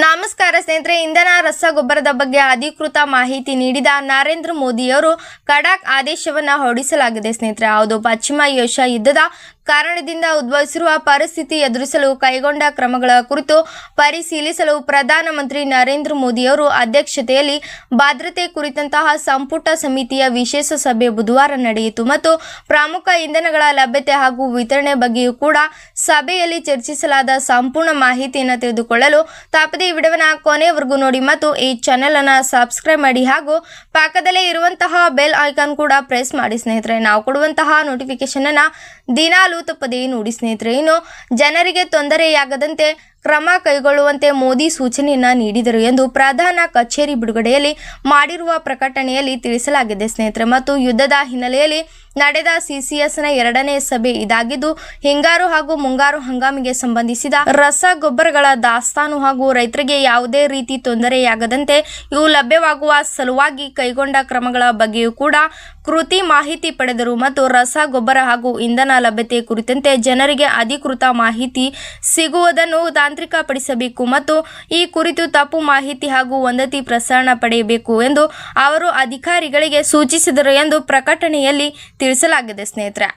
ನಮಸ್ಕಾರ ಸ್ನೇಹಿತರೆ, ಇಂಧನ ರಸಗೊಬ್ಬರದ ಬಗ್ಗೆ ಅಧಿಕೃತ ಮಾಹಿತಿ ನೀಡಿದ ನರೇಂದ್ರ ಮೋದಿಯವರು ಖಡಕ್ ಆದೇಶವನ್ನು ಹೊರಡಿಸಲಾಗಿದೆ. ಸ್ನೇಹಿತರೆ, ಹೌದು, ಪಶ್ಚಿಮ ಏಷ್ಯಾ ಯುದ್ಧದ ಕಾರಣದಿಂದ ಉದ್ಭವಿಸಿರುವ ಪರಿಸ್ಥಿತಿ ಎದುರಿಸಲು ಕೈಗೊಂಡ ಕ್ರಮಗಳ ಕುರಿತು ಪರಿಶೀಲಿಸಲು ಪ್ರಧಾನಮಂತ್ರಿ ನರೇಂದ್ರ ಮೋದಿಯವರು ಅಧ್ಯಕ್ಷತೆಯಲ್ಲಿ ಭದ್ರತೆ ಕುರಿತಂತಹ ಸಂಪುಟ ಸಮಿತಿಯ ವಿಶೇಷ ಸಭೆ ಬುಧವಾರ ನಡೆಯಿತು ಮತ್ತು ಪ್ರಮುಖ ಇಂಧನಗಳ ಲಭ್ಯತೆ ಹಾಗೂ ವಿತರಣೆ ಬಗ್ಗೆಯೂ ಕೂಡ ಸಭೆಯಲ್ಲಿ ಚರ್ಚಿಸಲಾದ. ಸಂಪೂರ್ಣ ಮಾಹಿತಿಯನ್ನು ತಿಳಿದುಕೊಳ್ಳಲು ತಪ್ಪದೆ ಈ ವಿಡಿಯೋನ ಕೊನೆಯವರೆಗೂ ನೋಡಿ ಮತ್ತು ಈ ಚಾನೆಲ್ ಅನ್ನು ಸಬ್ಸ್ಕ್ರೈಬ್ ಮಾಡಿ ಹಾಗೂ ಪಕ್ಕದಲ್ಲೇ ಇರುವಂತಹ ಬೆಲ್ ಐಕಾನ್ ಕೂಡ ಪ್ರೆಸ್ ಮಾಡಿ. ಸ್ನೇಹಿತರೆ, ನಾವು ಕೊಡುವಂತಹ ನೋಟಿಫಿಕೇಶನ್ ಅನ್ನು ದಿನಾಲೂ ತಪ್ಪದೇ ನೋಡಿ. ಸ್ನೇಹಿತರೆ, ಇನ್ನು ಜನರಿಗೆ ತೊಂದರೆಯಾಗದಂತೆ ಕ್ರಮ ಕೈಗೊಳ್ಳುವಂತೆ ಮೋದಿ ಸೂಚನೆಯನ್ನ ನೀಡಿದರು ಎಂದು ಪ್ರಧಾನ ಕಚೇರಿ ಬಿಡುಗಡೆಯಲ್ಲಿ ಮಾಡಿರುವ ಪ್ರಕಟಣೆಯಲ್ಲಿ ತಿಳಿಸಲಾಗಿದೆ. ಸ್ನೇಹಿತರೆ, ಮತ್ತು ಯುದ್ಧದ ಹಿನ್ನೆಲೆಯಲ್ಲಿ ನಡೆದ ಸಿಸಿಎಸ್ನ 2ನೇ ಸಭೆ ಇದಾಗಿದ್ದು, ಹಿಂಗಾರು ಹಾಗೂ ಮುಂಗಾರು ಹಂಗಾಮಿಗೆ ಸಂಬಂಧಿಸಿದ ರಸಗೊಬ್ಬರಗಳ ದಾಸ್ತಾನು ಹಾಗೂ ರೈತರಿಗೆ ಯಾವುದೇ ರೀತಿ ತೊಂದರೆಯಾಗದಂತೆ ಇವು ಲಭ್ಯವಾಗುವ ಸಲುವಾಗಿ ಕೈಗೊಂಡ ಕ್ರಮಗಳ ಬಗ್ಗೆಯೂ ಕೂಡ ಕೃತಿ ಮಾಹಿತಿ ಪಡೆದರು ಮತ್ತು ರಸಗೊಬ್ಬರ ಹಾಗೂ ಇಂಧನ ಲಭ್ಯತೆ ಕುರಿತಂತೆ ಜನರಿಗೆ ಅಧಿಕೃತ ಮಾಹಿತಿ ಸಿಗುವುದನ್ನು ತಾಂತ್ರಿಕಪಡಿಸಬೇಕು ಮತ್ತು ಈ ಕುರಿತು ತಪ್ಪು ಮಾಹಿತಿ ಹಾಗೂ ವದಂತಿ ಪ್ರಸರಣ ಪಡೆಯಬೇಕು ಎಂದು ಅವರು ಅಧಿಕಾರಿಗಳಿಗೆ ಸೂಚಿಸಿದರು ಎಂದು ಪ್ರಕಟಣೆಯಲ್ಲಿ ತಿಳಿಸಲಾಗಿದೆ. ಸ್ನೇಹಿತರೆ,